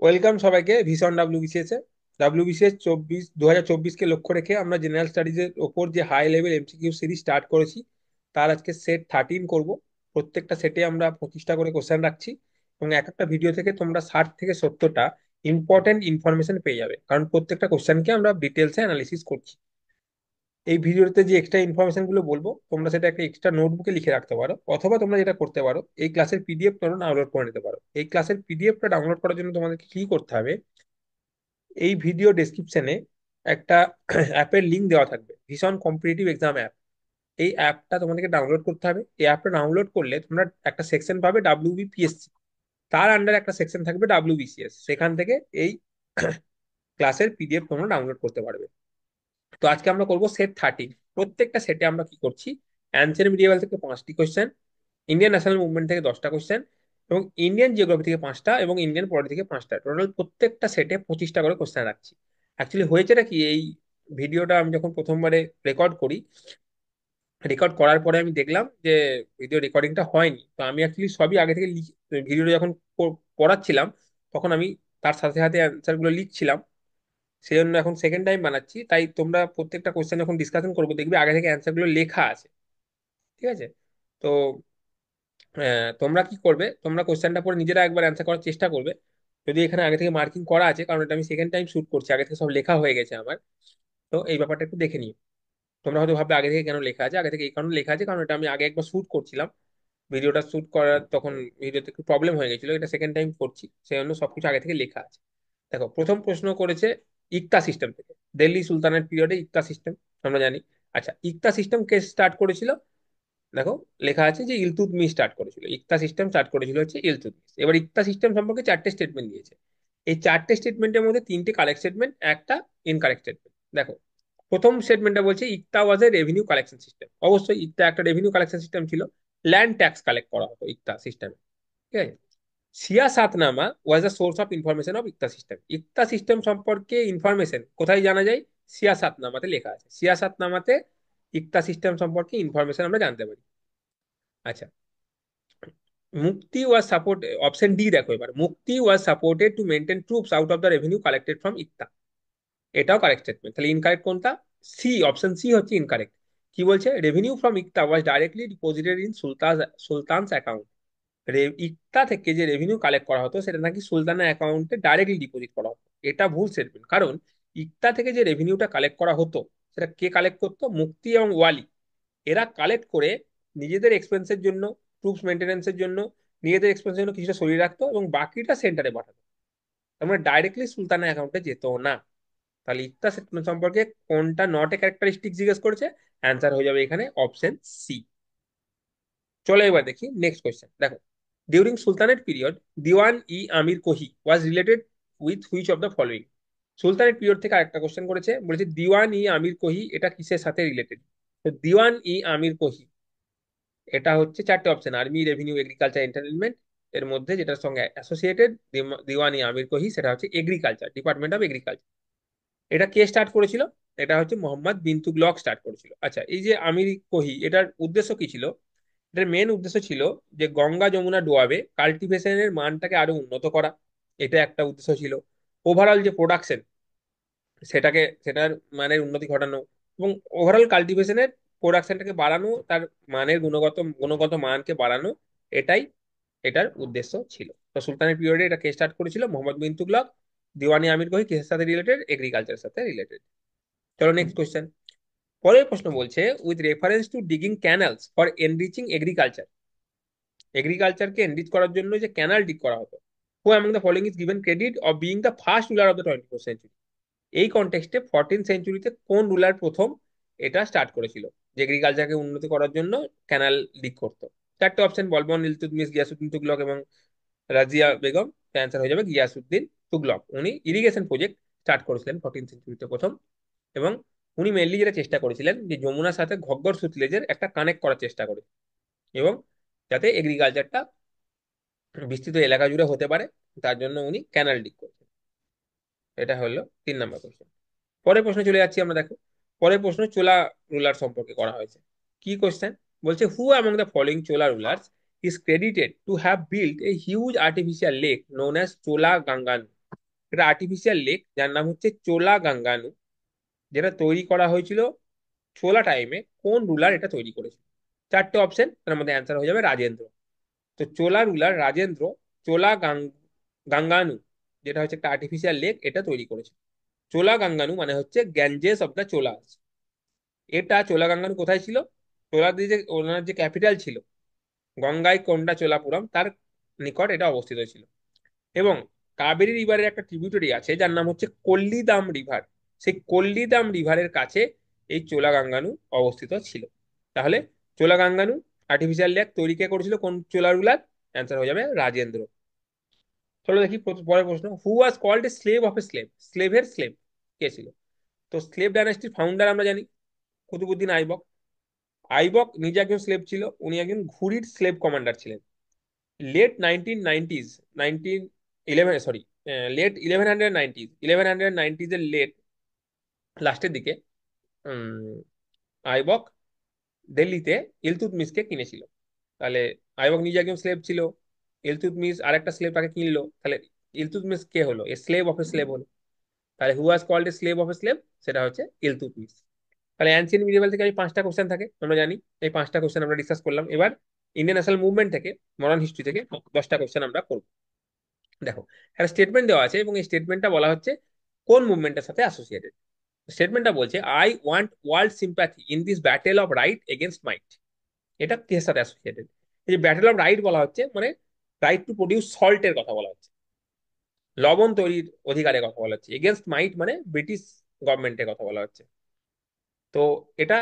Welcome সবাইকে ভীষণ WBCS এ। WBCS 2024 কে লক্ষ্য রেখে আমরা জেনারেল স্টাডিজের ওপর যে high level MCQ series start করেছি, তার আজকে সেট 13 করব। প্রত্যেকটা সেটে আমরা 25টা করে কোশ্চেন রাখছি এবং এক একটা ভিডিও থেকে তোমরা 60 থেকে 70টা ইম্পর্টেন্ট ইনফরমেশন পেয়ে যাবে, কারণ প্রত্যেকটা কোশ্চেনকে আমরা ডিটেলসে অ্যানালিসিস করছি। এই ভিডিওতে যে এক্সট্রা ইনফরমেশন গুলো বলবো, তোমরা সেটা একটা এক্সট্রা নোটবুকে লিখে রাখতে পারো, অথবা তোমরা যেটা করতে পারো, এই ক্লাসের পিডিএফ তোমরা ডাউনলোড করে নিতে পারো। এই ক্লাসের পিডিএফটা ডাউনলোড করার জন্য তোমাদেরকে কি করতে হবে, এই ভিডিও ডেসক্রিপশনে একটা অ্যাপের লিংক দেওয়া থাকবে, ভীষণ কম্পিটিটিভ এক্সাম অ্যাপ। এই অ্যাপটা তোমাদেরকে ডাউনলোড করতে হবে। এই অ্যাপটা ডাউনলোড করলে তোমরা একটা সেকশন পাবে ডাব্লিউবিপিএসসি, তার আন্ডারে একটা সেকশন থাকবে ডাব্লিউবিসিএস, সেখান থেকে এই ক্লাসের পিডিএফ তোমরা ডাউনলোড করতে পারবে। তো আজকে আমরা করব সেট 13। প্রত্যেকটা সেটে আমরা কি করছি, অ্যানসিয়েন্ট মিডিয়েভাল থেকে 5টি কোশ্চেন, ইন্ডিয়ান ন্যাশনাল মুভমেন্ট থেকে 10টা কোশ্চেন, এবং ইন্ডিয়ান জিওগ্রাফি থেকে 5টা এবং ইন্ডিয়ান পলিটি থেকে 5টা, টোটাল প্রত্যেকটা সেটে 25টা করে কোশ্চেন রাখছি। অ্যাকচুয়ালি হয়েছেটা কি, এই ভিডিওটা আমি যখন প্রথমবারে রেকর্ড করি, রেকর্ড করার পরে আমি দেখলাম যে ভিডিও রেকর্ডিংটা হয়নি। তো আমি অ্যাকচুয়ালি সবই আগে থেকে ভিডিওটা যখন পড়াচ্ছিলাম, তখন আমি তার সাথে সাথে অ্যান্সার গুলো লিখছিলাম। সেই জন্য এখন সেকেন্ড টাইম বানাচ্ছি। তাই তোমরা প্রত্যেকটা কোশ্চেন যখন ডিসকাশন করবো, দেখবে আগে থেকে অ্যান্সার গুলো লেখা আছে। ঠিক আছে? তো তোমরা কি করবে, তোমরা কোশ্চেনটা পরে নিজেরা একবার অ্যান্সার করার চেষ্টা করবে। যদি এখানে আগে থেকে মার্কিং করা আছে, কারণ এটা আমি সেকেন্ড টাইম শুট করছি, আগে থেকে সব লেখা হয়ে গেছে আমার। তো এই ব্যাপারটা একটু দেখে নিও। তোমরা হয়তো ভাববে আগে থেকে কেন লেখা আছে, আগে থেকে এই কারণে লেখা আছে কারণ এটা আমি আগে একবার শুট করছিলাম। ভিডিওটা শুট করার তখন ভিডিওতে একটু প্রবলেম হয়ে গেছিল, এটা সেকেন্ড টাইম করছি, সেই জন্য সবকিছু আগে থেকে লেখা আছে। দেখো, প্রথম প্রশ্ন করেছে ইকতা সিস্টেম থেকে। দিল্লি সুলতানের পিরিয়ডে ইকতা সিস্টেম আমরা জানি। আচ্ছা, ইকতা সিস্টেম কে স্টার্ট করেছিল? দেখো, লেখা আছে যে ইলতুৎমিশ স্টার্ট করেছিল। ইকতা সিস্টেম স্টার্ট করেছিল হচ্ছে ইলতুৎমিশ। এবার ইকতা সিস্টেম সম্পর্কে 4টে স্টেটমেন্ট দিয়েছে। এই 4টে স্টেটমেন্টের মধ্যে 3টে কারেক্ট স্টেটমেন্ট, একটা ইনকারেক্ট স্টেটমেন্ট। দেখো, প্রথম স্টেটমেন্টটা বলছে iqta was a revenue collection system. অবশ্যই ইকতা একটা রেভিনিউ কালেকশন সিস্টেম ছিল, ল্যান্ড ট্যাক্স কালেক্ট করা হতো ইকতা সিস্টেমে। ঠিক আছে? Siyasatnama was the source of information of iqta system. Iqta system সম্পর্কে ইনফরমেশন কোথায় জানা যায়? সিয়াসাতনামাতে লেখা আছে। সিয়াসাতনামাতে ইকতা সিস্টেম সম্পর্কে ইনফরমেশন আমরা জানতে পারি। আচ্ছা, মুক্তি ওয়াজ সাপোর্ট, অপশন ডি দেখো, এবার muqti was supported to maintain troops out of the revenue collected from iqta. এটাও কারেক্ট স্টেটমেন্ট। তাহলে ইনকারেক্ট কোনটা? সি, অপশন সি হচ্ছে ইনকারেক্ট। কি বলছে? Revenue from iqta was directly deposited in sultan's account. Iqta থেকে যে রেভিনিউ কালেক্ট করা হতো, সেটা নাকি সুলতানের অ্যাকাউন্টে ডাইরেক্টলি ডিপোজিট করা হতো। এটা ভুল স্টেটমেন্ট, কারণ ইকতা থেকে যে রেভিনিউটা কালেক্ট করা হতো, সেটা কে কালেক্ট করতো? মুক্তি এবং ওয়ালি। এরা কালেক্ট করে নিজেদের এক্সপেন্সের জন্য, ট্রুপস মেনটেন্যান্সের জন্য, নিজেদের এক্সপেন্সের জন্য কিছুটা সরিয়ে রাখতো এবং বাকিটা সেন্টারে পাঠাতো। তার মানে ডাইরেক্টলি সুলতানের অ্যাকাউন্টে যেত না। তাহলে ইকতা স্টেটমেন্ট সম্পর্কে কোনটা নট এ ক্যারেক্টারিস্টিক জিজ্ঞেস করেছে, অ্যান্সার হয়ে যাবে এখানে অপশন সি। চলো এবার দেখি নেক্সট কোয়েশ্চেন। দেখো, during sultanate period Diwan i Amir Kohi was related with which of the following. Sultanate period থেকে আরেকটা কোশ্চেন করেছে, বলেছে দিওয়ান ই আমির কোহি এটা কিসের সাথে রিলেটেড? তো দিওয়ান ই আমির কোহি, এটা হচ্ছে 4টে option, army, revenue, agriculture, entertainment. এর মধ্যে যেটার সঙ্গে অ্যাসোসিয়েটেড দিওয়ান ই আমির কোহি, সেটা হচ্ছে এগ্রিকালচার, ডিপার্টমেন্ট অফ এগ্রিকালচার। এটা কে স্টার্ট করেছিল? এটা হচ্ছে মোহাম্মদ বিন তুগলক স্টার্ট করেছিল। আচ্ছা, এই যে আমির কোহি, এটার উদ্দেশ্য কি ছিল? এটার মেন উদ্দেশ্য ছিল যে গঙ্গা যমুনা ডোয়াবে কাল্টিভেশনের মানটাকে আরো উন্নত করা। এটা একটা উদ্দেশ্য ছিল। ওভারঅল যে প্রোডাকশন, সেটার মানের উন্নতি ঘটানো, এবং ওভারঅল কাল্টিভেশনের প্রোডাকশনটাকে বাড়ানো, তার মানের গুণগত গুণগত মানকে বাড়ানো। এটাই এটার উদ্দেশ্য ছিল। তো সুলতানের পিরিয়ডে এটা কে স্টার্ট করেছিল? মোহাম্মদ বিন তুগলক। দিওয়ানি আমির কোহি কিসের সাথে রিলেটেড? এগ্রিকালচারের সাথে রিলেটেড। চলো নেক্সট কোয়েশ্চেন। পরের প্রশ্ন বলছে with reference to digging canals for enriching agriculture. এগ্রিকালচারকে এনরিচ করার জন্য যে ক্যানাল ডিগ করা হতো, who among the following is given credit of being the first ruler of the 24th century. এই কনটেক্সটে 14th সেঞ্চুরিতে কোন রুলার প্রথম এটা স্টার্ট করেছিল যে এগ্রিকালচারকে উন্নতি করার জন্য ক্যানাল ডিগ করতো? 4টে অপশন, বলবন, ইলতুৎমিশ, গিয়াসুদ্দিন তুগলক এবং রাজিয়া বেগম। অ্যান্সার হয়ে যাবে গিয়াসুদ্দিন তুগলক। উনি ইরিগেশন প্রজেক্ট স্টার্ট করেছিলেন 14th সেঞ্চুরিতে প্রথম, এবং উনি মেনলি যেটা চেষ্টা করেছিলেন যে যমুনার সাথে ঘগ্গর সুতলেজের একটা কানেক্ট করার চেষ্টা করে, এবং যাতে এগ্রিকালচারটা বিস্তৃত এলাকা জুড়ে হতে পারে, তার জন্য উনি ক্যানাল ডিগ করেছেন। এটা হলো 3 নম্বর কোশ্চেন। পরের প্রশ্নে চলে যাচ্ছি আমরা। দেখো, পরের প্রশ্ন চোলা রুলার সম্পর্কে করা হয়েছে। কি কোশ্চেন? বলছে who among the following Chola rulers is credited to have built a huge artificial lake known as Chola Gangam. এটা আর্টিফিশিয়াল লেক যার নাম হচ্ছে চোলা গাঙ্গানু, যেটা তৈরি করা হয়েছিল চোলা টাইমে। কোন রুলার এটা তৈরি করেছিল? চারটে অপশন, তার মধ্যে অ্যান্সার হয়ে যাবে রাজেন্দ্র। তো চোলা রুলার রাজেন্দ্র চোলা গাঙ্গানু, যেটা হচ্ছে একটা আর্টিফিশিয়াল লেক, এটা তৈরি করেছে। চোলা গাঙ্গানু মানে হচ্ছে গ্যাঞ্জেস অফ দ্য চোলাস। এটা চোলা গাঙ্গানু কোথায় ছিল? চোলাদের যে ওনার যে ক্যাপিটাল ছিল গঙ্গাই কোন্ডা চোলাপুরম, তার নিকট এটা অবস্থিত ছিল। এবং কাবেরী রিভারের একটা ট্রিবিউটারি আছে যার নাম হচ্ছে কোল্লিদাম রিভার। সেই কোল্লিদাম রিভারের কাছে এই চোলা গাঙ্গানু অবস্থিত ছিল। তাহলে চোলা গাঙ্গানু আর্টিফিশিয়াল লেক তৈরি কে করেছিল, কোন চোলা রুলার? অ্যান্সার হয়ে যাবে রাজেন্দ্র। চলো দেখি পরের প্রশ্ন, who was called a slave of a slave? স্লেভের স্লেভ কে ছিল? তো স্লেভ ডাইনাস্টির ফাউন্ডার আমরা জানি কুতুবুদ্দিন আইবক। আইবক নিজে একজন স্লেভ ছিল, উনি একজন ঘুরির স্লেভ কমান্ডার ছিলেন। Late 1990s, 1911, sorry, late 1190s, 1190s এর লাস্টের দিকে আইবক দিল্লিতে ইলতুৎমিশকে কিনেছিল। তাহলে আইবক নিজে একজন স্লেভ ছিল, ইলতুৎমিশ আর একটা স্লেভ তাকে কিনলো, তাহলে ইলতুৎমিশ কে হলো? A slave of a slave হলো। তাহলে who was called a slave of a slave, সেটা হচ্ছে ইলতুৎমিশ। তাহলে অ্যানসিয়েন্ট মিডিয়েভাল থেকে আমি 5টা কোশ্চেন থাকে আমরা জানি, এই 5টা কোশ্চেন আমরা ডিসকাস করলাম। এবার ইন্ডিয়ান ন্যাশনাল মুভমেন্ট থেকে, মডার্ন হিস্ট্রি থেকে 10টা কোশ্চেন আমরা করবো। দেখো, একটা স্টেটমেন্ট দেওয়া আছে এবং এই স্টেটমেন্টটা বলা হচ্ছে কোন মুভমেন্টের সাথে অ্যাসোসিয়েটেড। স্টেটমেন্টটা বলছে I want world sympathy in this battle of right against might. এটা কিসের সাথে অ্যাসোসিয়েটেড? এই যে ব্যাটেল অফ রাইট বলা হচ্ছে, মানে রাইট টু প্রডিউস সল্টের কথা বলা হচ্ছে, লবণ তৈরির অধিকারের কথা বলা হচ্ছে। এগেনস্ট মাইট মানে ব্রিটিশ গভর্নমেন্টের কথা বলা হচ্ছে। তো এটা,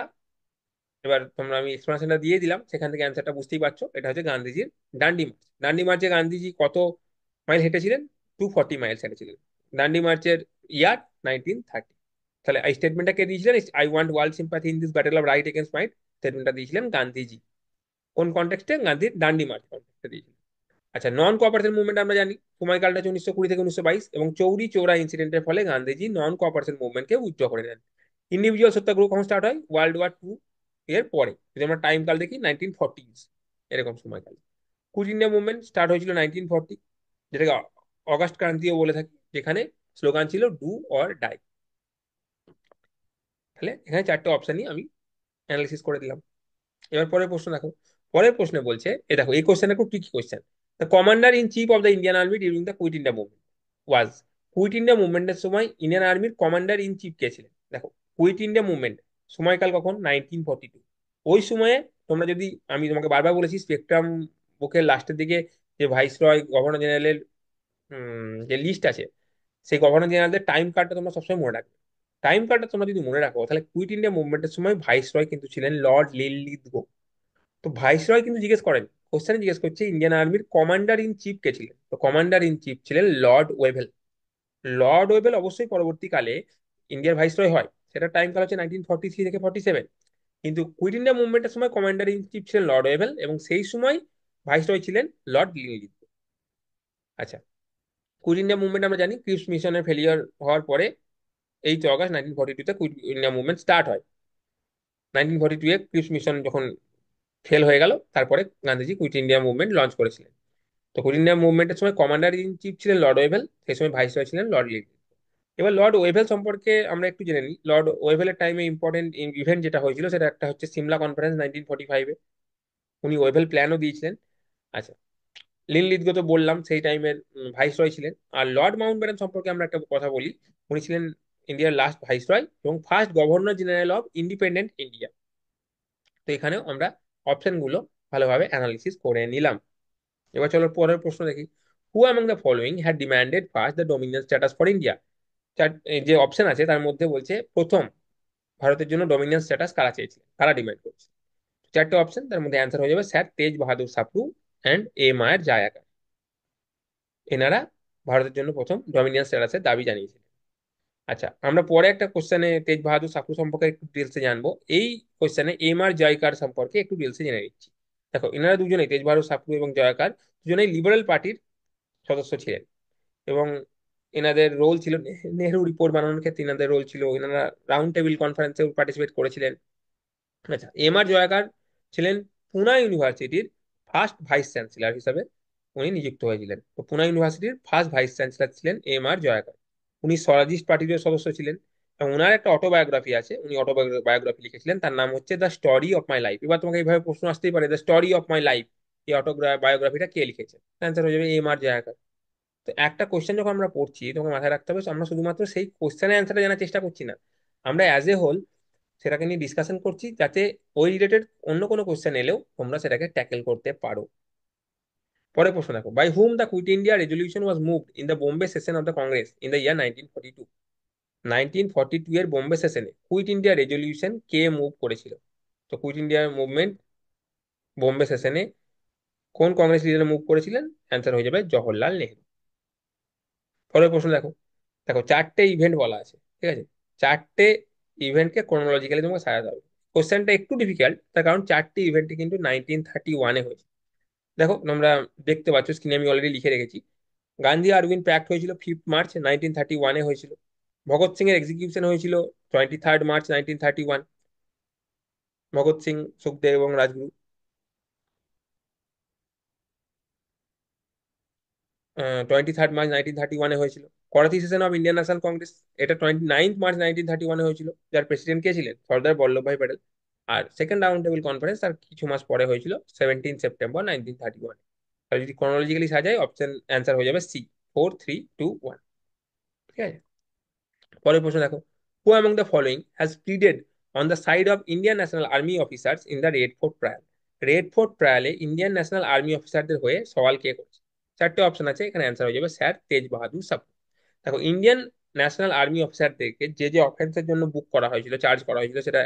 এবার তোমরা, আমি এক্সপ্লেনেশনটা দিয়ে দিলাম, সেখান থেকে অ্যান্সারটা বুঝতেই পারছো। এটা হচ্ছে গান্ধীজির ডান্ডি মার্চ। ডান্ডি মার্চে গান্ধীজি কত মাইল হেঁটেছিলেন? 240 মাইলস হেঁটেছিলেন। ডান্ডি মার্চের ইয়ার 1930। তাহলে এই স্টেটমেন্টটা কে দিয়েছিলেন? I want world sympathy in this battle of right against might, স্টেটমেন্টটা দিয়েছিলেন গান্ধীজি। কোন কনটেক্সটে? গান্ধীর ডান্ডি মার্চ কনটেক্সটে দিয়েছিলেন। আচ্ছা, নন কোঅপারেশন মুভমেন্ট আমরা জানি সময়কালটা হচ্ছে 1920 থেকে 1922, এবং চৌরি চৌরা ইনসিডেন্টের ফলে গান্ধীজি নন কোঅপারেশন মুভমেন্টকে উইথড্র করে নেন। ইন্ডিভিজুয়াল সত্যাগ্রহ কখন স্টার্ট হয়? ওয়ার্ল্ড ওয়ার 2 এর পরে। যদি আমরা টাইম কাল দেখি 1940s, এরকম সময়কাল। কুইট ইন্ডিয়া মুভমেন্ট স্টার্ট হয়েছিল 1940, যেটাকে অগাস্ট ক্রান্তিও বলে থাকি, যেখানে স্লোগান ছিল ডু অর ডাই। তাহলে এখানে 4টে অপশনই আমি অ্যানালিসিস করে দিলাম। এবার পরের প্রশ্ন দেখো। পরের প্রশ্নে বলছে, এ দেখো এই কোশ্চেনটা খুব tricky question. The commander in chief of the Indian army during the quit India movement was. Quit India মুভমেন্টের সময় ইন্ডিয়ান আর্মির কমান্ডার ইন চিফ কে ছিলেন? দেখো, কুইট ইন্ডিয়া মুভমেন্ট সময়কাল কখন? 1942। ওই সময়ে তোমরা যদি, আমি তোমাকে বারবার বলেছি স্পেকট্রাম বুকের লাস্টের দিকে যে ভাইসরয় গভর্নর জেনারেলের যে লিস্ট আছে, সেই গভর্নর জেনারেলদের টাইম কার্ডটা তোমরা সবসময় মনে রাখবে। টাইম কার্ডটা তোমরা যদি মনে রাখো, তাহলে কুইট ইন্ডিয়া মুভমেন্টের সময় ভাইসরয় কিন্তু ছিলেন লর্ড লিলিথগো। তো ভাইসরয় কিন্তু জিজ্ঞেস করেন, কোশ্চেনে জিজ্ঞেস করছে ইন্ডিয়ান আর্মির কমান্ডার ইন চিফ কে ছিলেন। তো কমান্ডার ইন চিফ ছিলেন লর্ড ওয়েভেল। লর্ড ওয়েভেল অবশ্যই পরবর্তীকালে ইন্ডিয়ার ভাইসরয় হয়, সেটা টাইম কাল হচ্ছে 1943 থেকে 47। কিন্তু কুইট ইন্ডিয়া মুভমেন্টের সময় কমান্ডার ইন চিফ ছিলেন লর্ড ওয়েভেল, এবং সেই সময় ভাইসরয় ছিলেন লর্ড লিলিথ। আচ্ছা, কুইট ইন্ডিয়া মুভমেন্ট আমরা জানি ক্রিপস মিশনের ফেলিয়ার হওয়ার পরে 8 অগস্ট 1942-তে কুইট ইন্ডিয়া মুভমেন্ট স্টার্ট হয়। 1942-এ ক্রিপস মিশন যখন ফেল হয়ে গেল, তারপরে Gandhiji quit India movement launch করেছিলেন। তো কুইট ইন্ডিয়া মুভমেন্টের সময় কমান্ডার ইন চিফ ছিলেন লর্ড ওয়েভেল, সেই সময় ভাইসরয় ছিলেন লর্ড লিটন। এবার লর্ড ওয়েভেল সম্পর্কে আমরা একটু জেনে নিই। লর্ড ওয়েভেলের টাইমে ইম্পর্টেন্ট ইভেন্ট যেটা হয়েছিল, সেটা একটা হচ্ছে সিমলা কনফারেন্স 1945-এ। উনি ওয়েভেল প্ল্যানও দিয়েছিলেন। আচ্ছা, লিন লিথগো তো বললাম সেই টাইমের ভাইসরয় ছিলেন। আর লর্ড মাউন্টব্যাটেন সম্পর্কে আমরা একটা কথা বলি, উনি ছিলেন ইন্ডিয়ার লাস্ট ভাইসরয় এবং first governor general of independent India. তো এখানেও আমরা অপশনগুলো ভালোভাবে অ্যানালিসিস করে নিলাম। এবার চলো পরের প্রশ্ন দেখি। হু among the following had demanded first the Dominion status for India? যে অপশন আছে তার মধ্যে বলছে প্রথম ভারতের জন্য ডোমিনিয়ন স্ট্যাটাস কারা চেয়েছিলেন, কারা ডিমান্ড করছে? 4টে অপশন, তার মধ্যে অ্যান্সার হয়ে যাবে স্যার তেজ বাহাদুর সাপ্রু অ্যান্ড এ মায়ের জায়াকার। এনারা ভারতের জন্য প্রথম ডোমিনিয়ন স্ট্যাটাসের দাবি জানিয়েছিলেন। আচ্ছা, আমরা পরে একটা কোশ্চেনে তেজ বাহাদুর সাপ্রু সম্পর্কে একটু ডিটেলসে জানবো। এই কোশ্চেনে এম আর জয়কার সম্পর্কে একটু ডিটেলসে জেনে নিচ্ছি। দেখো, এনারা দুজনেই, তেজ বাহাদুর সাপ্রু এবং জয়কার, দুজনেই লিবারেল পার্টির সদস্য ছিলেন। এবং এনাদের রোল ছিল, নেহরু রিপোর্ট বানানোর ক্ষেত্রে এনাদের রোল ছিল, এনারা রাউন্ড টেবিল কনফারেন্সে পার্টিসিপেট করেছিলেন। আচ্ছা, এম আর জয়াকার ছিলেন পুনা ইউনিভার্সিটির ফার্স্ট ভাইস চ্যান্সেলর হিসাবে উনি নিযুক্ত হয়েছিলেন। তো পুনা ইউনিভার্সিটির ফার্স্ট ভাইস চ্যান্সেলর ছিলেন এম আর জয়াকার। উনি স্বরাজিস্ট পার্টির সদস্য ছিলেন। এবং ওনার একটা অটোবায়োগ্রাফি আছে, উনি অটোবায়োগ্রাফি লিখেছিলেন, তার নাম হচ্ছে the story of my life. এবার তোমাকে এইভাবে প্রশ্ন আসতেই পারে, the story of my life, এই অটোবায়োগ্রাফিটা কে লিখেছে? অ্যান্সার হয়ে যাবে এম আর জয়াকর। তো একটা কোশ্চেন যখন আমরা পড়ছি, তোমাকে মাথায় রাখতে হবে আমরা শুধুমাত্র সেই কোশ্চেনের অ্যান্সারটা জানার চেষ্টা করছি না, আমরা অ্যাজ এ হোল সেটাকে নিয়ে ডিসকাশন করছি, যাতে ওই রিলেটেড অন্য কোনো কোশ্চেন এলেও তোমরা সেটাকে ট্যাকেল করতে পারো। পরে প্রশ্ন দেখো, by hmm the quit India resolution was moved in the Bombay session of the Congress in the year 1942। 1942 এর বোম্বে সেশনে কুইট ইন্ডিয়া রেজলিউশন কে মুভ করেছিল? তো কুইট ইন্ডিয়া মুভমেন্ট বোম্বে সেশনে কোন কংগ্রেস লিডার মুভ করেছিলেন? অ্যান্সার হয়ে যাবে জওহরলাল নেহরু। পরের প্রশ্ন দেখো, দেখো চারটে ইভেন্ট বলা আছে, ঠিক আছে? চারটে ইভেন্টকে ক্রোনোলজিক্যালি তোমাকে সাজাতে হবে। কোশ্চেনটা একটু ডিফিকাল্ট, তার কারণ চারটি ইভেন্টে কিন্তু 1931-এ হয়েছে। দেখো তোমরা দেখতে পাচ্ছ স্ক্রিনে, আমি অলরেডি লিখে রেখেছি। গান্ধী আরউইন প্যাক্ট হয়েছিল 5 মার্চ 1931-এ হয়েছিল। ভগৎ সিং এর এক্সিকিউশন হয়েছিল 23 মার্চ 1931। ভগৎ সিং, সুখদেব এবং রাজগুরু। 23 মার্চ 1931-এ হয়েছিল। Karachi session of Indian national Congress, এটা 29 মার্চ 1931-এ হয়েছিল। যার প্রেসিডেন্ট কে ছিলেন? সর্দার বল্লভভাই প্যাটেল। আর সেকেন্ড রাউন্ড টেবিল কনফারেন্স তার কিছু মাস পরে হয়েছিল, 17 সেপ্টেম্বর 1931। আর যদি ক্রোনোলজিক্যালি সাজাই, অপশন অ্যান্সার হয়ে যাবে সি, 4, 3, 2, 1। ঠিক আছে, পরের প্রশ্ন দেখো, who among the following has pleaded on the side of Indian national army officers in the red fort trial? Red fort ট্রায়ালে ইন্ডিয়ান ন্যাশনাল আর্মি অফিসারদের হয়ে সওয়াল কে করেছে? চারটে অপশন আছে, এখানে অ্যান্সার হয়ে যাবে স্যার তেজ বাহাদুর সাপ্রু। দেখো, ইন্ডিয়ান ন্যাশনাল আর্মি অফিসারদেরকে যে যে অফেন্সের জন্য বুক করা হয়েছিল, চার্জ করা হয়েছিল, সেটা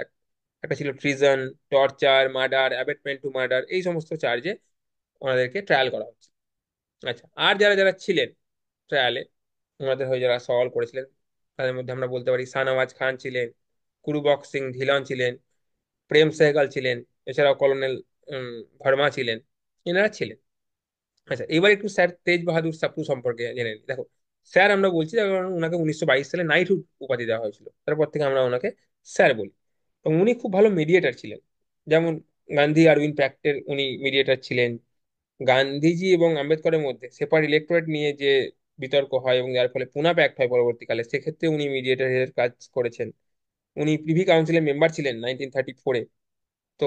একটা ছিল treason, torture, murder, abetment to murder, এই সমস্ত চার্জে ওনাদেরকে ট্রায়াল করা হচ্ছে। আচ্ছা, আর যারা যারা ছিলেন ট্রায়ালে, ওনাদের হয়ে যারা সওয়াল করেছিলেন, তাদের মধ্যে আমরা বলতে পারি শাহনওয়াজ খান ছিলেন, কুরুবক্স সিং ধিলন ছিলেন, প্রেম সেহগাল ছিলেন, এছাড়াও কলোনেল ভার্মা ছিলেন, এনারা ছিলেন। আচ্ছা, এবার একটু স্যার তেজ বাহাদুর সাপ্রু সম্পর্কে জেনে নিই। দেখো, স্যার আমরা বলছি তার কারণ ওনাকে 1922 সালে নাইটহুড উপাধি দেওয়া হয়েছিল, তারপর থেকে আমরা ওনাকে স্যার বলি। এবং উনি খুব ভালো মিডিয়েটার ছিলেন। যেমন গান্ধী আরউইন প্যাক্টের উনি মিডিয়েটার ছিলেন। গান্ধীজি এবং আম্বেদকরের মধ্যে সেপার ইলেক্টোরেট নিয়ে যে বিতর্ক হয় এবং যার ফলে পুনা প্যাক্ট হয় পরবর্তীকালে, সেক্ষেত্রে উনি মিডিয়েটরের কাজ করেছেন। উনি প্রিভি কাউন্সিলের মেম্বার ছিলেন 1934-এ। তো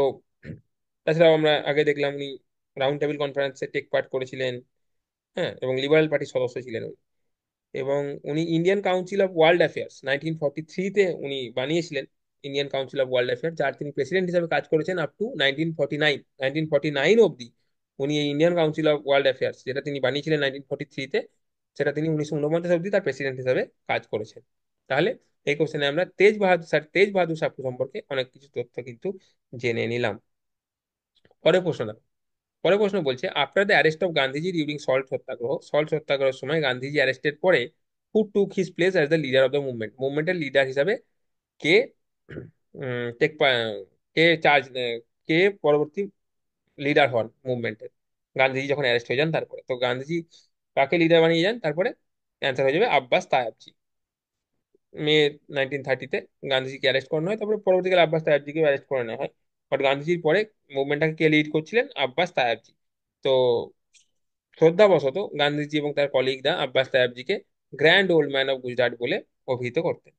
তাছাড়াও আমরা আগে দেখলাম উনি রাউন্ড টেবিল কনফারেন্সে টেক পার্ট করেছিলেন। হ্যাঁ, এবং লিবারেল পার্টির সদস্য ছিলেন উনি। এবং উনি Indian council of world affairs 1943-তে উনি বানিয়েছিলেন Indian council of world affairs, যার তিনি প্রেসিডেন্ট হিসেবে কাজ করেছেন আপ টু 1949 অবধি। উনি এই Indian council of world affairs, যেটা তিনি বানিয়েছিলেন 1943-তে, সেটা তিনি 1949 অবধি তার প্রেসিডেন্ট হিসেবে কাজ করেছেন। তাহলে এই কোশ্চেনে আমরা তেজ বাহাদুর সাপ্রু সম্পর্কে অনেক কিছু তথ্য কিন্তু জেনে নিলাম। পরের প্রশ্ন দেখো। পরের প্রশ্ন বলছে, after the arrest of Gandhiji during salt সত্যাগ্রহের সময় গান্ধীজি অ্যারেস্টেড পরে, who took his place as the leader of the movement? মুভমেন্টের লিডার হিসাবে কে টেক কে চার্জ, কে পরবর্তী লিডার হন মুভমেন্টের? গান্ধীজি যখন অ্যারেস্ট হয়ে যান তারপরে, তো গান্ধীজি কাকে লিডার বানিয়ে যান তারপরে? অ্যান্সার হয়ে যাবে আব্বাস তায়াবজি। মে 1930-তে গান্ধীজিকে অ্যারেস্ট করানো হয়, তারপরে পরবর্তীকালে আব্বাস তায়াবজিকে অ্যারেস্ট করে নেওয়া হয়। বাট গান্ধীজির পরে মুভমেন্টটাকে কে লিড করছিলেন? আব্বাস তায়াবজি। তো শ্রদ্ধাবশত গান্ধীজি এবং তার কলিগরা আব্বাস তায়াবজিকে grand old man of Gujarat বলে অভিহিত করতেন।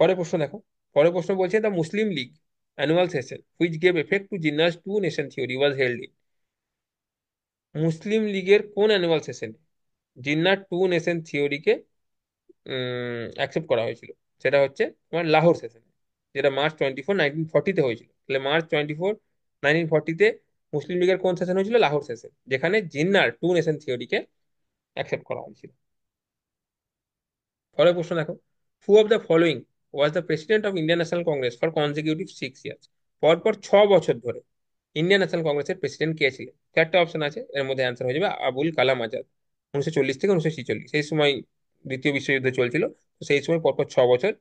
পরের প্রশ্ন দেখো। পরের প্রশ্ন বলছে, the Muslim League annual session which gave effect to Jinnah's two nation theory was held in? Muslim লীগের কোন অ্যানুয়াল সেশনে জিন্নাহ টু নেশন থিওরিকে অ্যাকসেপ্ট করা হয়েছিল? সেটা হচ্ছে তোমার লাহোর সেশনে, যেটা মার্চ 24 1940-তে হয়েছিল। তাহলে মার্চ 24 1940-তে মুসলিম লীগের কোন সেশন হয়েছিল? লাহোর সেশন, যেখানে জিন্নার টু নেশন থিওরিকে অ্যাকসেপ্ট করা হয়েছিল। পরের প্রশ্ন দেখো, হু of the following was the president of Indian national Congress for consecutive 6 years? পরপর 6 বছর ধরে ইন্ডিয়ান ন্যাশনাল কংগ্রেসের প্রেসিডেন্ট কে ছিলেন? চারটা অপশন আছে, এর মধ্যে অ্যান্সার হয়ে যাবে আবুল কালাম আজাদ। 1940 থেকে 1946, সেই সময় দ্বিতীয় বিশ্বযুদ্ধ চলছিল। তো সেই সময় পরপর 6 বছর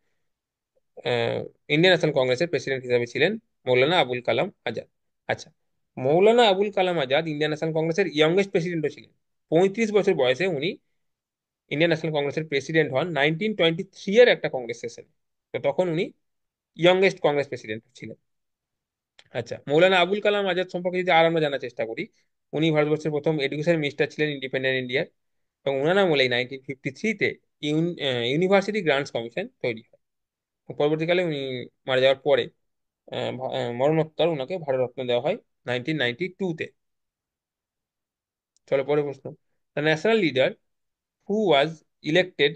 ইন্ডিয়ান ন্যাশনাল কংগ্রেসের প্রেসিডেন্ট হিসেবে ছিলেন মৌলানা আবুল কালাম আজাদ। আচ্ছা, মৌলানা আবুল কালাম আজাদ ইন্ডিয়ান ন্যাশনাল কংগ্রেসের ইয়াংগেস্ট প্রেসিডেন্টও ছিলেন। 35 বছর বয়সে উনি ইন্ডিয়ান ন্যাশনাল কংগ্রেসের প্রেসিডেন্ট হন 1923-এর একটা কংগ্রেস সেশনে। তো তখন উনি ইয়ংগেস্ট কংগ্রেস প্রেসিডেন্ট ছিলেন। আচ্ছা, মৌলানা আবুল কালাম আজাদ সম্পর্কে যদি আর আমরা জানার চেষ্টা করি, উনি ভারতবর্ষের প্রথম এডুকেশন মিনিস্টার ছিলেন ইন্ডিপেন্ডেন্ট ইন্ডিয়ার। এবং ওনার আমলেই 1953-তে ইউনিভার্সিটি গ্রান্টস কমিশন তৈরি হয়। পরবর্তীকালে উনি মারা যাওয়ার পরে মরণোত্তর ওনাকে ভারতরত্ন দেওয়া হয় 1992-তে। চলো পরে প্রশ্ন। The national leader who was elected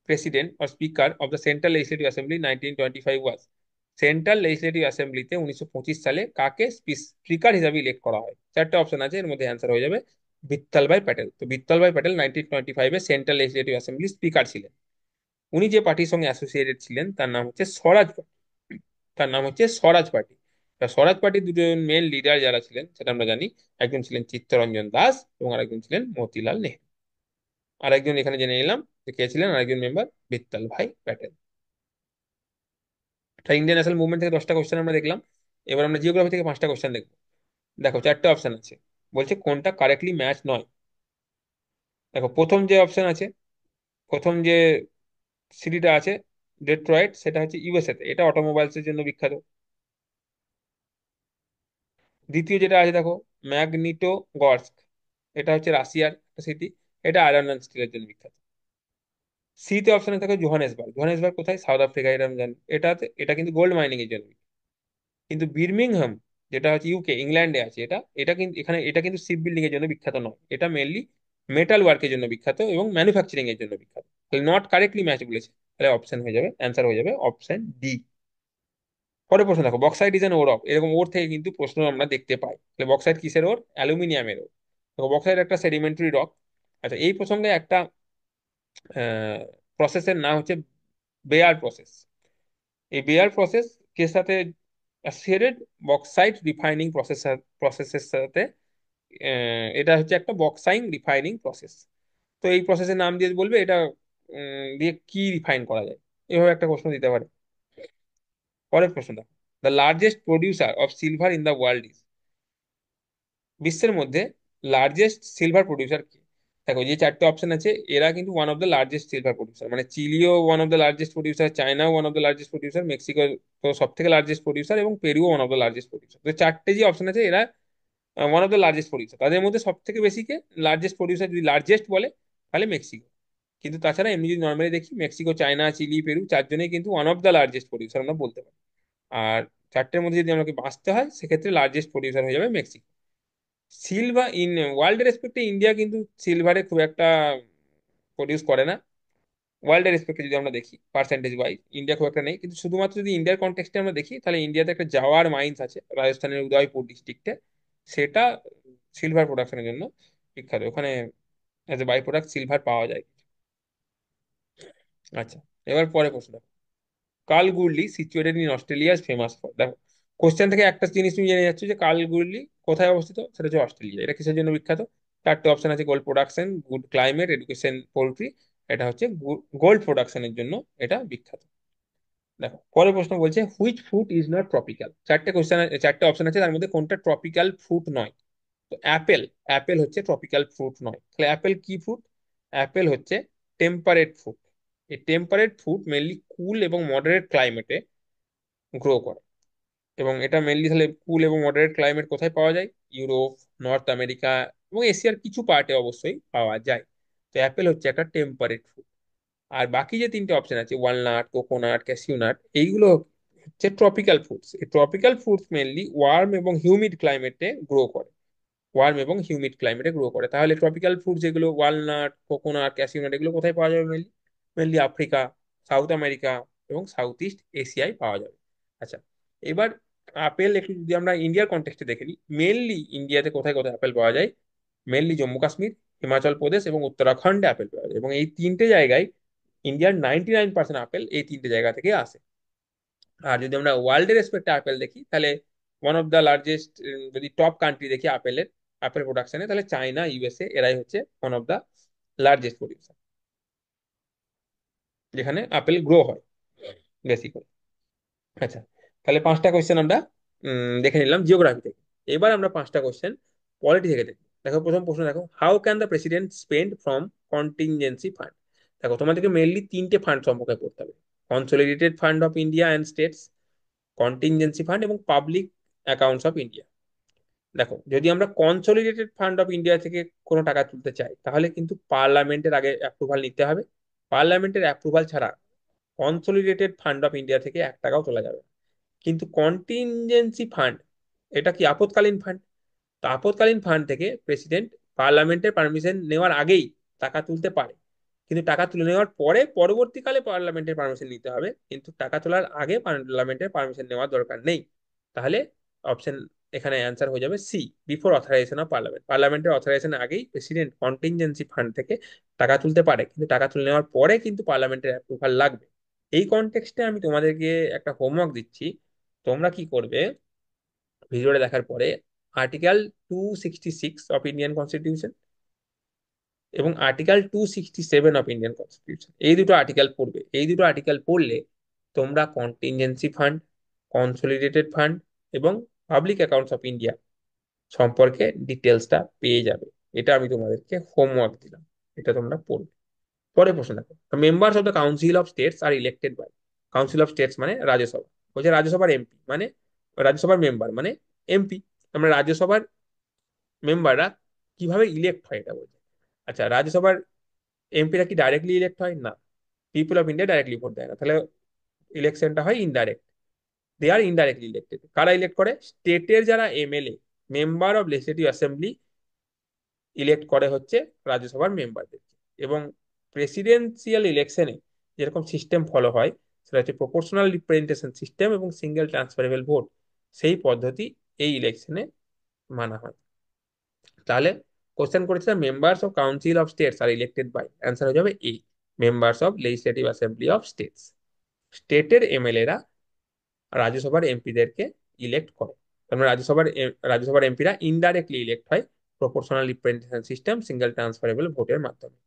president or speaker of the central legislative assembly 1925 was. Central legislative অ্যাসেম্বলিতে 1925 সালে কাকে স্পিকার হিসাবে ইলেক্ট করা হয়? চারটে অপশন আছে, এর মধ্যে অ্যান্সার হয়ে যাবে ভিত্তল ভাই প্যাটেল। তো ভিত্তল ভাই প্যাটেল 1925-এ সেন্ট্রাল লেজিসলেটিভ অ্যাসেম্বলি স্পিকার ছিলেন। উনি যে পার্টির সঙ্গে অ্যাসোসিয়েটেড ছিলেন তার নাম হচ্ছে স্বরাজ পার্টি। তার নাম হচ্ছে স্বরাজ পার্টি। তা স্বরাজ পার্টির দুজন মেন লিডার যারা ছিলেন সেটা আমরা জানি। একজন ছিলেন চিত্তরঞ্জন দাস এবং আরেকজন ছিলেন মতিলাল নেহেরু। আরেকজন এখানে জেনে নিলাম যে কে ছিলেন আরেকজন মেম্বার, ভিত্তল ভাই প্যাটেল। তা ইন্ডিয়ান ন্যাশনাল মুভমেন্ট থেকে 10টা কোশ্চেন আমরা দেখলাম। এবার আমরা জিওগ্রাফি থেকে 5টা কোশ্চেন দেখবো। দেখো চারটে অপশন আছে, বলছে কোনটা কারেক্টলি ম্যাচ নয়। দেখো প্রথম যে অপশন আছে, প্রথম যে সিটিটা আছে ডেট্রয়েট, সেটা হচ্ছে ইউএসএ তে, এটা অটোমোবাইলস এর জন্য বিখ্যাত। দ্বিতীয় যেটা আছে দেখো ম্যাগনিটো গর্স্ক, এটা হচ্ছে রাশিয়ার একটা সিটি, এটা আয়রন অ্যান্ড স্টিলের জন্য বিখ্যাত। সি তে অপশনে থাকে জোহানেসবার্গ। জোহানেসবার্গ কোথায়? সাউথ আফ্রিকা, এটা আমি জানি। এটা কিন্তু গোল্ড মাইনিং এর জন্য। কিন্তু বির্মিংহাম যেটা হচ্ছে ইউকে, ইংল্যান্ডে আছে, এটা এটা কিন্তু এখানে এটা কিন্তু শিপ বিল্ডিং এর জন্য বিখ্যাত নয়, এটা মেনলি মেটাল ওয়ার্কের জন্য বিখ্যাত এবং ম্যানুফ্যাকচারিং এর জন্য বিখ্যাত। তাহলে নট কারেক্টলি ম্যাচ বলেছে, তাহলে অপশন হয়ে যাবে, অ্যান্সার হয়ে যাবে অপশন ডি। পরের প্রশ্ন দেখো, bauxite is an or of, এরকম ওর থেকে কিন্তু প্রশ্ন আমরা দেখতে পাই। তাহলে বক্সাইট কিসের ওর? অ্যালুমিনিয়ামের ওর। দেখো বক্সাইট একটা সেডিমেন্টারি রক। আচ্ছা, এই প্রসঙ্গে একটা প্রসেসের নাম হচ্ছে বেয়ার প্রসেস। এই বেয়ার প্রসেস কে সাথে অ্যাসোসিয়েটেড? বক্সাইট রিফাইনিং প্রসেসের সাথে। এটা হচ্ছে একটা বক্সাইন রিফাইনিং প্রসেস। তো এই প্রসেসের নাম দিয়ে বলবে এটা দিয়ে কি রিফাইন করা যায়, এভাবে একটা প্রশ্ন দিতে পারে। পরের প্রশ্ন দেখো, the largest producer of silver in the world is. বিশ্বের মধ্যে লার্জেস্ট সিলভার প্রডিউসার কি? দেখো যে চারটে অপশন আছে এরা কিন্তু one of the largest silver producer, মানে চিলিও one of the largest producer, চায়নাও one of the largest producer, Mexico তো সব থেকে লার্জেস্ট প্রডিউসার এবং পেরুও one of the largest producer. তো চারটে যে অপশন আছে এরা one of the largest producer. তাদের মধ্যে সব থেকে বেশি কে লার্জেস্ট প্রডিউসার যদি লার্জেস্ট বলে তাহলে মেক্সিকো। কিন্তু তাছাড়া এমনি যদি নর্মালি দেখি মেক্সিকো, চায়না, চিলি, পেরু চারজনেই কিন্তু one of the largest producer আমরা বলতে পারি। আর চারটের মধ্যে যদি আমাকে বাঁচতে হয় সেক্ষেত্রে লার্জেস্ট প্রডিউসার হয়ে যাবে মেক্সিকো। সিলভার ইন ওয়ার্ল্ডের রেসপেক্টে ইন্ডিয়া কিন্তু সিলভারে খুব একটা প্রডিউস করে না। ওয়ার্ল্ডের রেসপেক্টে যদি আমরা দেখি পার্সেন্টেজ ওয়াইজ ইন্ডিয়া খুব একটা নেই, কিন্তু শুধুমাত্র যদি ইন্ডিয়ার কনটেক্সটে আমরা দেখি তাহলে ইন্ডিয়াতে একটা জাওয়ার মাইন্স আছে রাজস্থানের উদয়পুর ডিস্ট্রিক্টে, সেটা সিলভার প্রোডাকশনের জন্য বিখ্যাত। ওখানে as a by product silver পাওয়া যায়। আচ্ছা, এবার পরে প্রশ্ন দেখো, Kalgoorlie situated in Australia is famous for. দেখো কোশ্চেন থেকে একটা জিনিস তুমি জেনে যাচ্ছ যে কালগুরলি কোথায় অবস্থিত, সেটা হচ্ছে অস্ট্রেলিয়া। এটা কিসের জন্য বিখ্যাত? চারটে অপশন আছে, gold production, good climate, education, poultry. এটা হচ্ছে গোল্ড প্রোডাকশনের জন্য এটা বিখ্যাত। দেখো পরের প্রশ্ন বলছে which fruit is not tropical. চারটে কোশ্চেন, চারটে অপশন আছে, তার মধ্যে কোনটা ট্রপিক্যাল ফ্রুট নয়? তো অ্যাপেল, অ্যাপেল হচ্ছে ট্রপিক্যাল ফ্রুট নয়। তাহলে অ্যাপেল কি ফ্রুট? অ্যাপেল হচ্ছে টেম্পারেট ফ্রুট। এই টেম্পারেট ফ্রুট মেনলি কুল এবং মডারেট ক্লাইমেটে গ্রো করে। এবং এটা মেনলি তাহলে কুল এবং মডারেট ক্লাইমেট কোথায় পাওয়া যায়? ইউরোপ, নর্থ আমেরিকা এবং এশিয়ার কিছু পার্টে অবশ্যই পাওয়া যায়। তো অ্যাপেল হচ্ছে একটা টেম্পারেট ফ্রুট। আর বাকি যে তিনটে অপশন আছে ওয়ালনাট, কোকোনাট, ক্যাসিউ নাট, এইগুলো হচ্ছে ট্রপিক্যাল ফ্রুটস। এই ট্রপিক্যাল ফ্রুটস মেনলি ওয়ার্ম এবং হিউমিড ক্লাইমেটে গ্রো করে। ওয়ার্ম এবং হিউমিড ক্লাইমেটে গ্রো করে। তাহলে ট্রপিক্যাল ফ্রুট যেগুলো ওয়ালনাট, কোকোনাট, ক্যাসিউ নাট, এগুলো কোথায় পাওয়া যাবে? Mainly mainly Africa, south America এবং সাউথ ইস্ট এশিয়ায় পাওয়া যাবে। আচ্ছা, এবার আপেল একটু যদি আমরা ইন্ডিয়ার কন্টেক্সটে দেখে নিই, মেনলি ইন্ডিয়াতে কোথায় কোথায় আপেল পাওয়া যায়? মেনলি জম্মু কাশ্মীর, হিমাচল প্রদেশ এবং উত্তরাখণ্ডে আপেল পাওয়া যায়। এবং এই তিনটে জায়গায় ইন্ডিয়ার 99% আপেল এই তিনটে জায়গা থেকে আসে। আর যদি আমরা ওয়ার্ল্ডের রেসপেক্টে আপেল দেখি তাহলে ওয়ান অফ দ্য লার্জেস্ট, যদি টপ কান্ট্রি দেখি আপেলের, আপেল প্রোডাকশনে, তাহলে চায়না, ইউএসএ এরাই হচ্ছে one of the largest producer যেখানে আপেল গ্রো হয় বেশি করে। আচ্ছা, তাহলে 5টা কোয়েশ্চেন আমরা দেখে নিলাম জিওগ্রাফি থেকে। এবার আমরা 5টা কোয়েশ্চেন পলিটি থেকে দেখি। দেখো প্রথম প্রশ্ন দেখো, how can the president spend from contingency fund. দেখো তোমাদেরকে মেনলি তিনটে ফান্ড সম্পর্কে পড়তে হবে: consolidated fund of India and states, contingency fund এবং পাবলিক অ্যাকাউন্টস অফ ইন্ডিয়া। দেখো, যদি আমরা কনসলিডেটেড ফান্ড অফ ইন্ডিয়া থেকে কোনো টাকা তুলতে চাই, তাহলে কিন্তু পার্লামেন্টের আগে অ্যাপ্রুভাল নিতে হবে। পার্লামেন্টের অ্যাপ্রুভাল ছাড়া কনসলিডেটেড ফান্ড অফ ইন্ডিয়া থেকে 1 টাকাও তোলা যাবে না। কিন্তু কন্টিনজেন্সি ফান্ড, এটা কি আপদকালীন ফান্ড, তো আপদকালীন ফান্ড থেকে প্রেসিডেন্ট পার্লামেন্টের পারমিশন নেওয়ার আগেই টাকা তুলতে পারে। কিন্তু টাকা তুলে নেওয়ার পরে পরবর্তীকালে পার্লামেন্টের পারমিশন নিতে হবে, কিন্তু টাকা তোলার আগে পার্লামেন্টের পারমিশন নেওয়ার দরকার নেই। তাহলে অপশন এখানে অ্যান্সার হয়ে যাবে C, before authorization of parliament. পার্লামেন্টের অথরাইজেশন আগেই প্রেসিডেন্ট কন্টিনজেন্সি ফান্ড থেকে টাকা তুলতে পারে, কিন্তু টাকা তুলে নেওয়ার পরে কিন্তু পার্লামেন্টের অ্যাপ্রুভাল লাগবে। এই কনটেক্সটে আমি তোমাদেরকে একটা হোমওয়ার্ক দিচ্ছি। তোমরা কি করবে, ভিডিওটা দেখার পরে আর্টিকেল 266 অফ ইন্ডিয়ান কনস্টিটিউশন এবং আর্টিকেল 267 অফ ইন্ডিয়ান কনস্টিটিউশন, এই দুটো আর্টিকেল পড়বে। এই দুটো আর্টিকেল পড়লে তোমরা কন্টিনজেন্সি ফান্ড, কনসলিডেটেড ফান্ড এবং পাবলিক অ্যাকাউন্টস অফ ইন্ডিয়া সম্পর্কে ডিটেলসটা পেয়ে যাবে। এটা আমি তোমাদেরকে হোমওয়ার্ক দিলাম, এটা তোমরা পড়বে। পরের প্রশ্ন দেখো, members of the council of states are elected by, council of states মানে রাজ্যসভা, বলছে রাজ্যসভার এমপি মানে, রাজ্যসভার মেম্বার মানে এমপি। আমরা রাজ্যসভার মেম্বাররা কিভাবে ইলেক্ট হয় এটা বলছে। আচ্ছা, রাজ্যসভার এমপিরা কি ডাইরেক্টলি ইলেক্ট হয়? না, people of India directly vote দেয় না, তাহলে ইলেকশনটা হয় ইনডাইরেক্ট। দে আর ইনডাইরেক্টলি ইলেক্টেড। কারা ইলেক্ট করে? স্টেটের যারা MLA, member of legislative assembly, elect করে হচ্ছে রাজ্যসভার মেম্বারদেরকে। এবং প্রেসিডেন্সিয়াল ইলেকশনে যেরকম সিস্টেম ফলো হয়, সেটা হচ্ছে প্রপোর্শনাল রিপ্রেজেন্টেশন সিস্টেম এবং সিঙ্গেল ট্রান্সফারেবল ভোট, সেই পদ্ধতি এই ইলেকশনে মানা হয়। তাহলে কোশ্চেন করেছে members of council of states are elected by, answer হয়ে যাবে A, members of legislative assembly of states. স্টেটের এমএলএ রা রাজ্যসভার এমপিদেরকে ইলেক্ট করে। তার মানে রাজ্যসভার এমপিরা ইনডাইরেক্টলি ইলেক্ট হয় proportional representation system, single transferable ভোটের মাধ্যমে।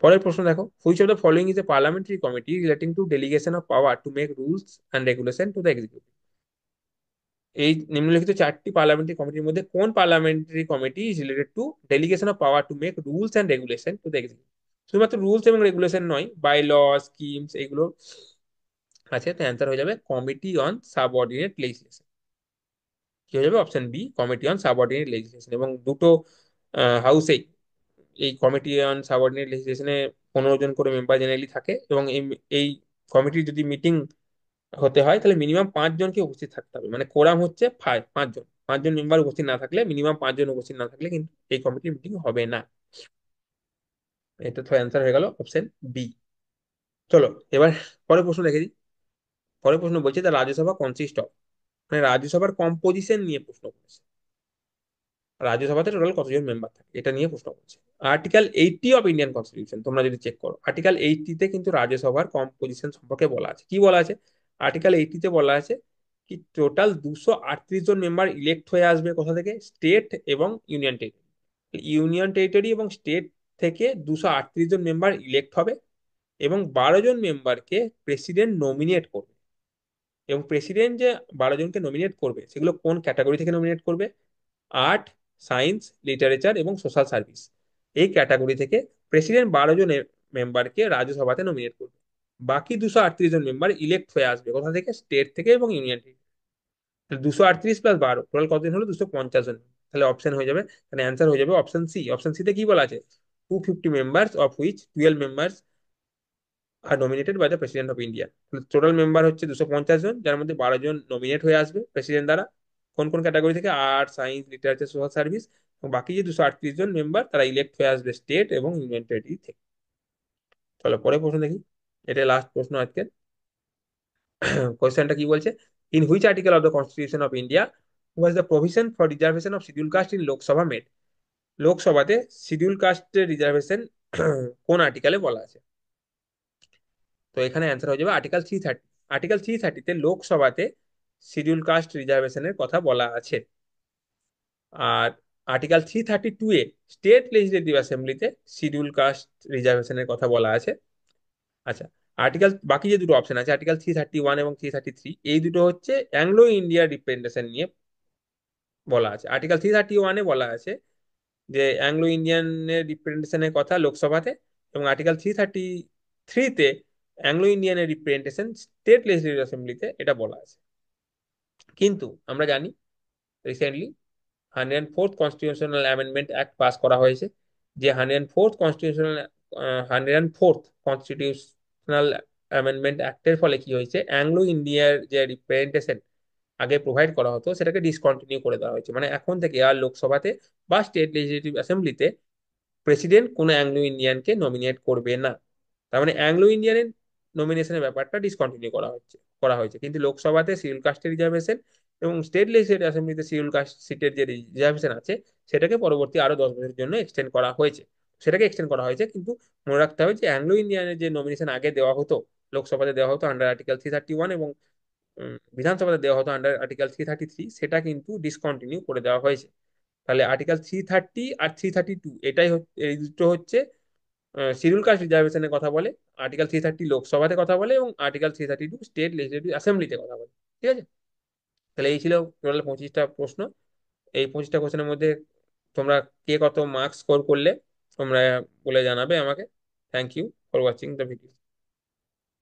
পরের প্রশ্ন দেখো, which of the following is a parliamentary committee relating to delegation of power to make rules and regulation to the executive. এই নিম্নলিখিত 4টি পার্লামেন্টারি কমিটির মধ্যে কোন parliamentary committee is related to delegation of power to make rules and regulation to the executive? শুধুমাত্র rules এবং regulation নয়, by law, schemes, এগুলো আছে। তো অ্যান্সার হয়ে যাবে কমিটি অন সাবঅর্ডিনেট লেজিসলেশন। কি হয়ে যাবে? Option B, committee on subordinate legislation. এবং দুটো হাউসেই এই কমিটি অন সাবঅর্ডিনেট লেজিসলেশনে 15 জন করে মেম্বার জেনারেলি থাকে। এবং এই কমিটির যদি মিটিং হতে হয়, তাহলে মিনিমাম 5 জনকে উপস্থিত থাকতে হবে। মানে কোরাম হচ্ছে 5 জন, 5 জন মেম্বার উপস্থিত না থাকলে, মিনিমাম 5 জন উপস্থিত না থাকলে কিন্তু এই কমিটির মিটিং হবে না। এটা তো অ্যান্সার হয়ে গেল অপশন বি। চলো এবার পরের প্রশ্ন দেখে দিই। পরের প্রশ্ন বলছে দ্য রাজ্যসভা কনসিস্ট অফ, মানে রাজ্যসভার কম্পোজিশন নিয়ে প্রশ্ন করেছে। রাজ্যসভাতে টোটাল কতজন মেম্বার থাকে এটা নিয়ে প্রশ্ন করছে। আর্টিকেল 80 অফ ইন্ডিয়ান কনস্টিটিউশন, তোমরা যদি চেক করো আর্টিকেল 80-তে কিন্তু রাজ্যসভার কম্পোজিশন সম্পর্কে বলা আছে। কি বলা আছে? আর্টিকেল 80-তে বলা আছে কি টোটাল 238 জন মেম্বার ইলেক্ট হয়ে আসবে কোথা থেকে? স্টেট এবং ইউনিয়ন টেরিটরি। ইউনিয়ন টেরিটরি এবং স্টেট থেকে 238 জন মেম্বার ইলেক্ট হবে, এবং 12 জন মেম্বারকে প্রেসিডেন্ট নমিনেট করবে। এবং প্রেসিডেন্ট যে 12 জনকে নমিনেট করবে, সেগুলো কোন ক্যাটাগরি থেকে নমিনেট করবে? আর্ট, সায়েন্স, লিটারেচার এবং সোশ্যাল সার্ভিস, এই ক্যাটাগরি থেকে প্রেসিডেন্ট 12 জন মেম্বারকে রাজ্যসভাতে নমিনেট করবে। বাকি 238 জন মেম্বার ইলেক্ট হয়ে আসবে কোথা থেকে? স্টেট থেকে এবং ইউনিয়ন থেকে। 238 + 12 টোটাল কতদিন হলো? 250 জন। তাহলে অপশন হয়ে যাবে, মানে অ্যান্সার হয়ে যাবে অপশন সি। অপশন সিতে কি বলা আছে? 250 মেম্বার্স, অফ হুইচ 12 মেম্বার্স আর nominated by the president of India. Total member হচ্ছে 250 জন, যার মধ্যে 12 জন নমিনেট হয়ে আসবে প্রেসিডেন্ট দ্বারা। কোন কোন ক্যাটাগরি থেকে? Art, science, literature, social service. এবং বাকি যে 238 জন মেম্বার, তারা ইলেক্ট হয়ে আসবে স্টেট এবং ইউনিয়ন টেরিটরি থেকে। চলো পরে প্রশ্ন দেখি, এটা লাস্ট প্রশ্ন আজকে। কোয়েশ্চেনটা কি বলছে? In which article of the constitution of India was the provision for reservation of schedule caste in Lok Sabha made? লোকসভাতে শিডিউল কাস্টের রিজার্ভেশন কোন আর্টিকেলে বলা আছে? তো এখানে অ্যান্সার হয়ে যাবে আর্টিকেল 330। আর্টিকেল 330-তে লোকসভাতে শিডিউল কাস্ট রিজার্ভেশনের কথা বলা আছে। আর আর্টিকেল 332-এ স্টেট লেজিসলেটিভ অ্যাসেম্বলিতে শিডিউল কাস্ট রিজার্ভেশনের কথা বলা আছে। আচ্ছা, বাকি যে দুটো অপশন আছে আর্টিকেল 331 এবং 333, এই দুটো হচ্ছে অ্যাংলো ইন্ডিয়া রিপ্রেজেন্টেশন নিয়ে বলা আছে। আর্টিকেল 331-এ বলা আছে যে অ্যাংলো ইন্ডিয়ানের রিপ্রেজেন্টেশনের কথা লোকসভাতে, এবং আর্টিকেল 333-তে অ্যাংলো ইন্ডিয়ানের রিপ্রেজেন্টেশন স্টেট লেজিসলেটিভ অ্যাসেম্বলিতে, এটা বলা আছে। কিন্তু আমরা জানি recently 104th constitutional amendment act pass করা হয়েছে। যে 104th কনস্টিটিউশনাল অ্যামেন্ডমেন্ট অ্যাক্টের ফলে কি হয়েছে, অ্যাংলো ইন্ডিয়ার যে রিপ্রেজেন্টেশন আগে প্রোভাইড করা হতো সেটাকে ডিসকন্টিনিউ করে দেওয়া হয়েছে। মানে এখন থেকে আর লোকসভাতে বা স্টেট লেজিসলেটিভ অ্যাসেম্বলিতে প্রেসিডেন্ট কোনো অ্যাংলো ইন্ডিয়ানকে নমিনেট করবে না। তার মানে অ্যাংলো ইন্ডিয়ানের নমিনেশনের ব্যাপারটা ডিসকন্টিনিউ করা হয়েছে, কিন্তু লোকসভাতে শিডিউল কাস্টের রিজার্ভেশন এবং স্টেট লেজিসলেটিভ অ্যাসেম্বলিতে শিডিউল কাস্ট সিটের যে রিজার্ভেশন আছে সেটাকে পরবর্তী আরো 10 বছরের জন্য এক্সটেন্ড করা হয়েছে। সেটাকে এক্সটেন্ড করা হয়েছে, কিন্তু মনে রাখতে হবে যে অ্যাংলো ইন্ডিয়ানের যে নমিনেশন আগে দেওয়া হতো, লোকসভাতে দেওয়া হতো আন্ডার আর্টিকেল 331 এবং বিধানসভাতে দেওয়া হতো আন্ডার আর্টিকেল 333, সেটা কিন্তু ডিসকন্টিনিউ করে দেওয়া হয়েছে। তাহলে আর্টিকেল 330 আর 332 এই দুটো হচ্ছে শিডিউল কাস্ট রিজার্ভেশনের কথা বলে। আর্টিকেল 330 লোকসভাতে কথা বলে এবং আর্টিকেল 332 স্টেট লেজিসলেটিভ অ্যাসেম্বলিতে কথা বলে। ঠিক আছে, তাহলে এই ছিল টোটাল 25টা প্রশ্ন। এই 25টা কোশ্চেনের মধ্যে তোমরা কে কত মার্কস স্কোর করলে তোমরা বলে জানাবে আমাকে। Thank you for watching the video.